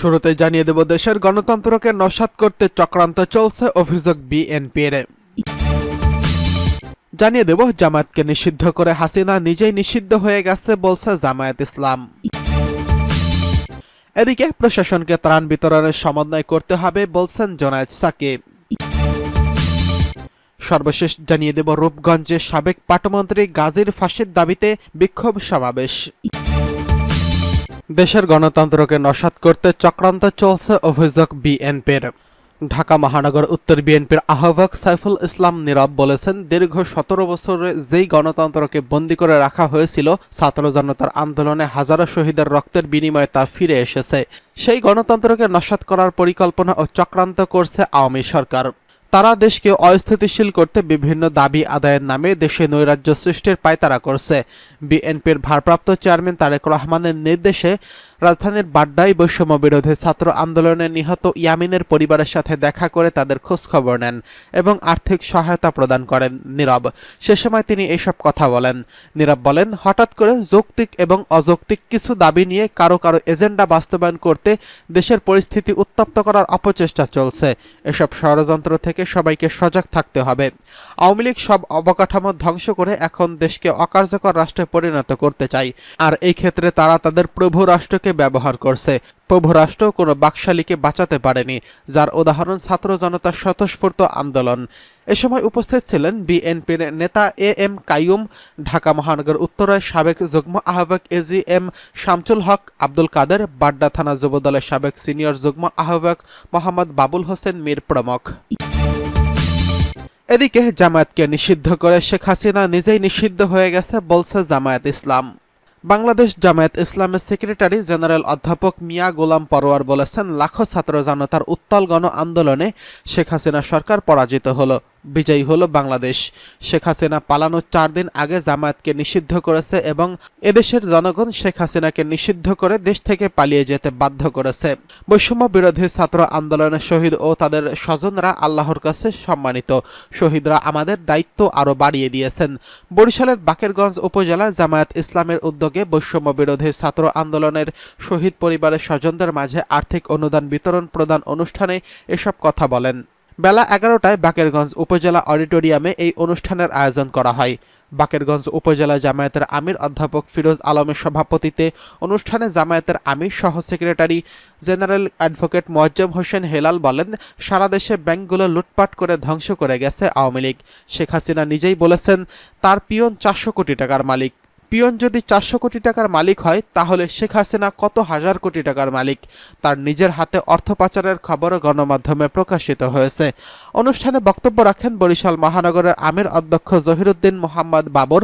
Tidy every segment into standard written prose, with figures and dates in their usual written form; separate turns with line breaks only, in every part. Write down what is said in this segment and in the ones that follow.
শুরুতে জানিয়ে দেব দেশের গণতন্ত্রকে নস্যাৎ করতে চক্রান্ত চলছে, অভিযোগ বিএনপির। জানিয়ে দেব জামায়াতকে নিষিদ্ধ করে হাসিনা নিজেই নিষিদ্ধ হয়ে গেছে বলছে জামায়াত ইসলাম। এদিকে প্রশাসনকে ত্রাণ বিতরণের সমন্বয় করতে হবে বলছেন জোনায়েদ সাকিব। সর্বশেষ জানিয়ে দেব রূপগঞ্জে সাবেক পাটমন্ত্রী গাজীর ফাঁসির দাবিতে বিক্ষোভ সমাবেশ। দেশের গণতন্ত্রকে নস্যাৎ করতে চক্রান্ত চলছে, অভিযোগ বিএনপির। ঢাকা মহানগর উত্তর বিএনপির আহ্বায়ক সাইফুল ইসলাম নীরব বলেছেন, দীর্ঘ 17 বছরে যেই গণতন্ত্রকে বন্দী করে রাখা হয়েছিল, ছাত্র জনতার আন্দোলনে হাজারো শহীদের রক্তের বিনিময়ে তা ফিরে এসেছে। সেই গণতন্ত্রকে নস্যাৎ করার পরিকল্পনা ও চক্রান্ত করছে আওয়ামী সরকার। তারা দেশকে অস্থিতিশীল করতে বিভিন্ন দাবি আদায়ের নামে দেশে নৈরাজ্য সৃষ্টির পায়তারা করছে। বিএনপির ভারপ্রাপ্ত চেয়ারম্যান তারেক রহমানের নির্দেশে রাজধানীর বাড্ডায় বৈষম্য বিরোধী ছাত্র আন্দোলনে নিহত ইয়ামিনের পরিবারের সাথে দেখা করে তাদের খোঁজখবর নেন এবং আর্থিক সহায়তা প্রদান করেন নীরব। সে সময় তিনি এইসব কথা বলেন। নীরব বলেন, হঠাৎ করে যৌক্তিক এবং অযৌক্তিক কিছু দাবি নিয়ে কারো কারো এজেন্ডা বাস্তবায়ন করতে দেশের পরিস্থিতি উত্তপ্ত করার অপচেষ্টা চলছে। এসব ষড়যন্ত্র থেকে সবাইকে সজাগ থাকতে হবে। আওয়ামী লীগ সব অবকাঠামো ধ্বংস করে এখন দেশকে অকার্যকর রাষ্ট্রে পরিণত করতে চায়, আর এই ক্ষেত্রে তারা তাদের প্রভু রাষ্ট্রকে ব্যবহার করছে। প্রভু রাষ্ট্র কোনো বাকশালীকে বাঁচাতে পারেনি, যার উদাহরণ ছাত্র জনতার স্বতঃস্ফূর্ত আন্দোলন। এ সময় উপস্থিত ছিলেন বিএনপির নেতা এম কাইয়ুম, ঢাকা মহানগর উত্তরের সাবেক যুগ্ম আহ্বায়ক এজিএম শামসুল হক আব্দুল কাদের, বাড্ডা থানা যুবদলের সাবেক সিনিয়র যুগ্ম আহ্বায়ক মোহাম্মদ বাবুল হোসেন মীর প্রমুখ। এদিকে জামায়াতকে নিষিদ্ধ করে শেখ হাসিনা নিজেই নিষিদ্ধ হয়ে গেছে বলছে জামায়াত ইসলাম। বাংলাদেশ জামায়াত ইসলামের সেক্রেটারি জেনারেল অধ্যাপক মিয়া গোলাম পরোয়ার বলেছেন, লাখো ছাত্র জনতার উত্তাল গণ আন্দোলনে শেখ হাসিনা সরকার পরাজিত হলো, বিজয়ী হলো বাংলাদেশ। শেখ হাসিনা পালানোর 4 দিন আগে জামায়াতকে নিষিদ্ধ করেছে এবং এদেশের জনগণ শেখ হাসিনাকে নিষিদ্ধ করে দেশ থেকে পালিয়ে যেতে বাধ্য করেছে। বৈষম্য বিরোধী ছাত্র আন্দোলনের শহীদ ও তাদের স্বজনরা আল্লাহর কাছে সম্মানিত। শহীদরা আমাদের দায়িত্ব আরও বাড়িয়ে দিয়েছেন। বরিশালের বাকেরগঞ্জ উপজেলার জামায়াত ইসলামের উদ্যোগে বৈষম্য বিরোধী ছাত্র আন্দোলনের শহীদ পরিবারের স্বজনদের মাঝে আর্থিক অনুদান বিতরণ প্রদান অনুষ্ঠানে এসব কথা বলেন। বেলা 11টায় বাকেরগঞ্জ উপজেলা অডিটোরিয়ামে এই অনুষ্ঠানের আয়োজন করা হয়। বাকেরগঞ্জ উপজেলা জামায়াতের আমির অধ্যাপক ফিরোজ আলমের সভাপতিত্বে অনুষ্ঠানে জামায়াতের আমির সহ secretary general advocate Moazzem Hossain Helal বলেন, সারা দেশে ব্যাংকগুলো লুটপাট করে ধ্বংস করে গেছে আওয়ামী লীগ। শেখ হাসিনা নিজেই বলেছেন, তার পিয়ন 400 কোটি টাকার মালিক। পিয়ন যদি 400 কোটি টাকার মালিক হয়, তাহলে শেখ হাসিনা কত হাজার কোটি টাকার মালিক। তার নিজের হাতে অর্থ পাচারের খবরও গণমাধ্যমে প্রকাশিত হয়েছে। অনুষ্ঠানে বক্তব্য রাখেন বরিশাল মহানগরের আমির অধ্যক্ষ জহিরুদ্দিন মোহাম্মদ বাবর,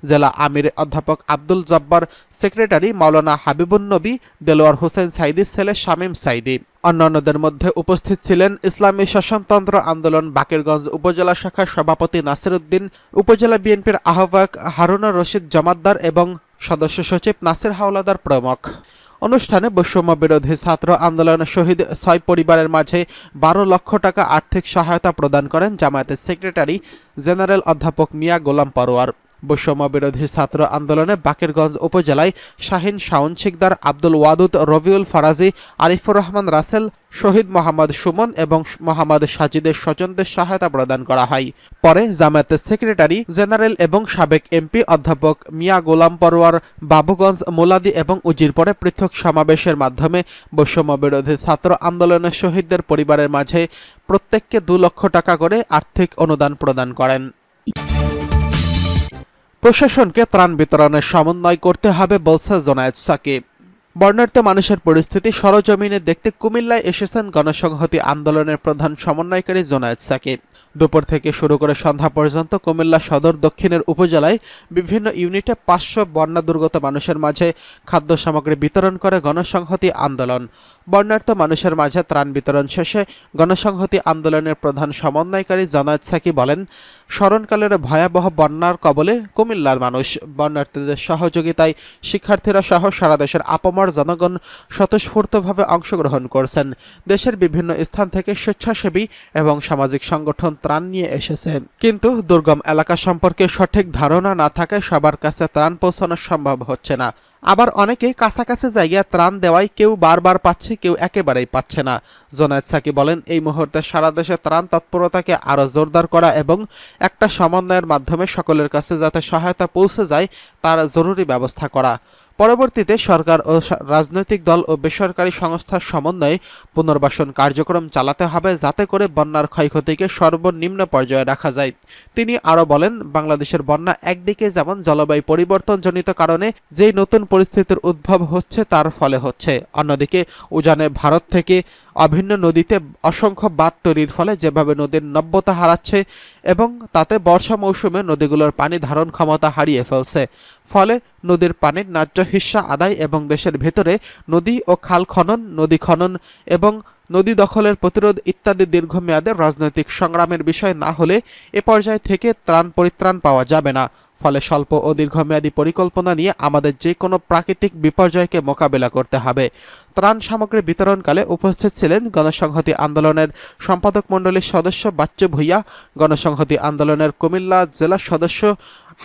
জেলা আমির অধ্যাপক আব্দুল জব্বার, সেক্রেটারি মাওলানা হাবিবুন নবী, দেলোয়ার হোসেন সাইদির ছেলে শামীম সাইদি। অন্যান্যদের মধ্যে উপস্থিত ছিলেন ইসলামী শাসনতন্ত্র আন্দোলন বাকেরগঞ্জ উপজেলা শাখার সভাপতি নাসির উদ্দিন, উপজেলা বিএনপির আহ্বায়ক হারুনুর রশিদ জমাদ্দার এবং সদস্য সচিব নাসির হাওলাদার প্রমুখ। অনুষ্ঠানে বৈষম্য বিরোধী ছাত্র আন্দোলনের শহীদ 6 পরিবারের মাঝে 12 লক্ষ টাকা আর্থিক সহায়তা প্রদান করেন জামায়াতের সেক্রেটারি জেনারেল অধ্যাপক মিয়া গোলাম পরোয়ার। বৈষম্য বিরোধী ছাত্র আন্দোলনে বাকেরগঞ্জ উপজেলায় শাহিন শাওন শিকদার, আব্দুল ওয়াদুদ, রবিউল ফারাজি, আরিফুর রহমান রাসেল, শহীদ মোহাম্মদ সুমন এবং মোহাম্মদ সাজিদের স্বজনদের সহায়তা প্রদান করা হয়। পরে জামায়াতের সেক্রেটারি জেনারেল এবং সাবেক এমপি অধ্যাপক মিয়া গোলাম পরোয়ার বাবুগঞ্জ, মোলাদি এবং উজিরপুরে পৃথক সমাবেশের মাধ্যমে বৈষম্য বিরোধী ছাত্র আন্দোলনের শহীদদের পরিবারের মাঝে প্রত্যেককে 2 লক্ষ টাকা করে আর্থিক অনুদান প্রদান করেন। প্রশাসনকে ত্রাণ বিতরণের সমন্বয় করতে হবে বলছে জোনায়েদ সাকিব। বর্ণাঢ্য মানুষের পরিস্থিতি সরজমিনে দেখতে কুমিল্লায় এসেছেন গণসংহতি আন্দোলনের প্রধান সমন্বয়কারী জোনায়েদ সাকিব। দুপুর থেকে শুরু করে সন্ধ্যা পর্যন্ত কুমিল্লা সদর দক্ষিণের উপজেলায় বিভিন্ন ইউনিটে 500 বন্যা দুর্গত মানুষের মাঝে খাদ্য সামগ্রী বিতরণ করে গণসংহতি আন্দোলন। বর্ণাঢ্য মানুষের মাঝে ত্রাণ বিতরণ শেষে গণসংহতি আন্দোলনের প্রধান সমন্বয়কারী জোনায়েদ সাকিব বলেন, স্মরণকালের ভয়াবহ বন্যার কবলে কুমিল্লার মানুষ। বন্যার্থীদের সহযোগিতায় শিক্ষার্থীরা সহ সারা দেশের আপামর জনগণ স্বতঃস্ফূর্তভাবে অংশগ্রহণ করছেন। দেশের বিভিন্ন স্থান থেকে স্বেচ্ছাসেবী এবং সামাজিক সংগঠন ত্রাণ নিয়ে এসেছে, কিন্তু দুর্গম এলাকা সম্পর্কে সঠিক ধারণা না থাকায় সবার কাছে ত্রাণ পৌঁছানো সম্ভব হচ্ছে না। আবার অনেকে কাছাকাছি জায়গায় ত্রাণ দেওয়ায় কেউ বারবার পাচ্ছে, কেউ একেবারেই পাচ্ছে না। জোনায়েদ সাকি বলেন, এই মুহূর্তে সারা দেশে ত্রাণ তৎপরতাকে আরও জোরদার করা এবং একটা সমন্বয়ের মাধ্যমে সকলের কাছে যাতে সহায়তা পৌঁছে যায় তার জরুরি ব্যবস্থা করা। পরবর্তীতে সরকার ও রাজনৈতিক দল ও বেসরকারি সংস্থার সমন্বয়ে পুনর্বাসন কার্যক্রম চালাতে হবে যাতে করে বন্যার ক্ষয়ক্ষতিকে সর্বনিম্ন পর্যায়ে রাখা যায়। তিনি আরও বলেন, বাংলাদেশের বন্যা একদিকে যেমন জলবায়ু পরিবর্তনজনিত কারণে যেই নতুন পরিস্থিতির উদ্ভব হচ্ছে তার ফলে হচ্ছে, অন্যদিকে উজানে ভারত থেকে অভিন্ন নদীতে অসংখ্য বাঁধ তৈরির ফলে যেভাবে নদীর নব্যতা হারাচ্ছে এবং তাতে বর্ষা মৌসুমে নদীগুলোর পানি ধারণ ক্ষমতা হারিয়ে ফেলছে, ফলে নদীর পানির ন্যায্য হিস্সা আদায় এবং দেশের ভেতরে নদী ও খাল খনন, নদী খনন এবং নদী দখলের প্রতিরোধ ইত্যাদি দীর্ঘমেয়াদে রাজনৈতিক সংগ্রামের বিষয় না হলে এ পর্যায় থেকে পরিত্রাণ পাওয়া যাবে না। ফলে স্বল্প ও দীর্ঘমেয়াদী পরিকল্পনা নিয়ে আমাদের যে কোনো প্রাকৃতিক বিপর্যয়কে মোকাবেলা করতে হবে। ত্রাণ সামগ্রী বিতরণকালে উপস্থিত ছিলেন গণসংহতি আন্দোলনের সম্পাদক মণ্ডলীর সদস্য বাচ্চু ভূঁইয়া, গণসংহতি আন্দোলনের কুমিল্লা জেলা সদস্য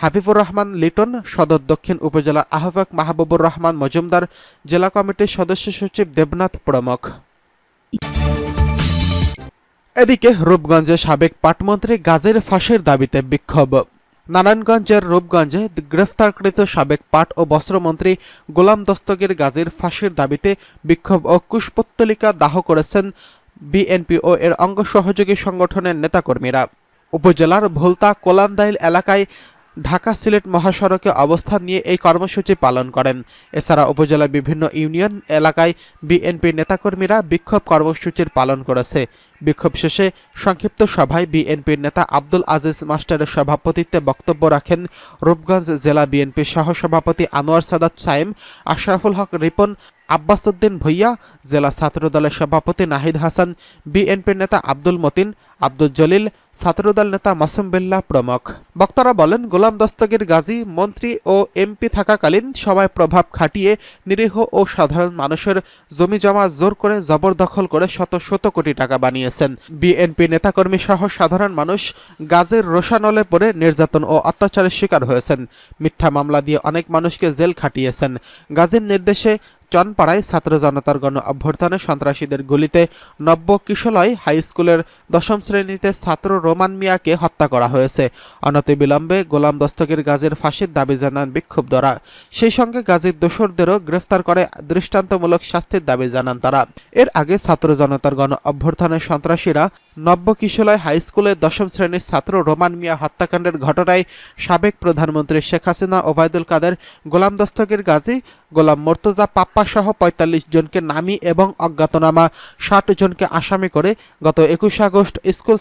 হাবিবুর রহমান লিটন, সদর দক্ষিণ উপজেলার আহ্বায়ক মাহবুবুর রহমান মজুমদার, জেলা কমিটির সদস্য সচিব দেবনাথ প্রমুখ। এদিকে রূপগঞ্জে সাবেক পাটমন্ত্রী গাজীর ফাঁসির দাবিতে বিক্ষোভ। নারায়ণগঞ্জের রূপগঞ্জে গ্রেফতারকৃত সাবেক পাট ও বস্ত্রমন্ত্রী গোলাম দস্তগীর গাজীর ফাঁসির দাবিতে বিক্ষোভ ও কুশপুত্তলিকা দাহ করেছেন বিএনপি ও এর অঙ্গ সহযোগী সংগঠনের নেতাকর্মীরা। উপজেলার ভোলতা কোলান্দাইল এলাকায় ঢাকা সিলেট মহাসড়কে অবস্থান নিয়ে এই কর্মসূচি পালন করেন। এছাড়া উপজেলার বিভিন্ন ইউনিয়ন এলাকায় বিএনপির নেতাকর্মীরা বিক্ষোভ কর্মসূচির পালন করেছে। বিক্ষোভ শেষে সংক্ষিপ্ত সভায় বিএনপির নেতা আব্দুল আজিজ মাস্টারের সভাপতিত্বে বক্তব্য রাখেন রূপগঞ্জ জেলা বিএনপির সহসভাপতি আনোয়ার সাদাত সায়েম, আশরাফুল হক রিপন, আব্বাস উদ্দিন ভূঁইয়া, জেলা ছাত্রদলের সভাপতি নাহিদ হাসান, বিএনপির নেতা আব্দুল মতিন, আব্দুল জলিল, ছাত্রদল নেতা মাসুম বিল্লাহ প্রমুখ। বক্তারা বলেন, গোলাম দস্তগীর গাজী মন্ত্রী ও এমপি থাকাকালীন সময় প্রভাব খাটিয়ে নিরীহ ও সাধারণ মানুষের জমি জমা জোর করে জবরদখল করে শত শত কোটি টাকা বানিয়েছেন। বিএনপি নেতাকর্মী সহ সাধারণ মানুষ গাজীর রোষানলে পড়ে নির্যাতন ও অত্যাচারের শিকার হয়েছেন। মিথ্যা মামলা দিয়ে অনেক মানুষকে জেল খাটিয়েছেন। গাজীর নির্দেশে চনপাড়ায় ছাত্র জনতার গণ অভ্যুত্থানে সন্ত্রাসীদের গুলিতে নব্য কিশলয় হাই স্কুলের 10ম শ্রেণীতে ছাত্র রোমান মিয়াকে হত্যা করা হয়েছে। অনতিবিলম্বে গোলাম দস্তগীর গাজীর ফাঁসির দাবি জানান বিক্ষুব্ধরা। সেই সঙ্গে গাজীর দোসরদেরও গ্রেফতার করে দৃষ্টান্তমূলক শাস্তির দাবি জানান তারা। এর আগে ছাত্র জনতার গণ অভ্যুত্থানের সন্ত্রাসীরা নব্য কিশলয় হাই স্কুলের 10ম শ্রেণীর ছাত্র রোমান মিয়া হত্যাকাণ্ডের ঘটনায় সাবেক প্রধানমন্ত্রী শেখ হাসিনা, ওবায়দুল কাদের, গোলাম দস্তগীর গাজী, গোলাম মোর্তজা পাপ্পা সহ 45 জনকে নামি এবং অজ্ঞাতনামা 60 জনকে আসামি করে গত 21 আগস্ট স্কুল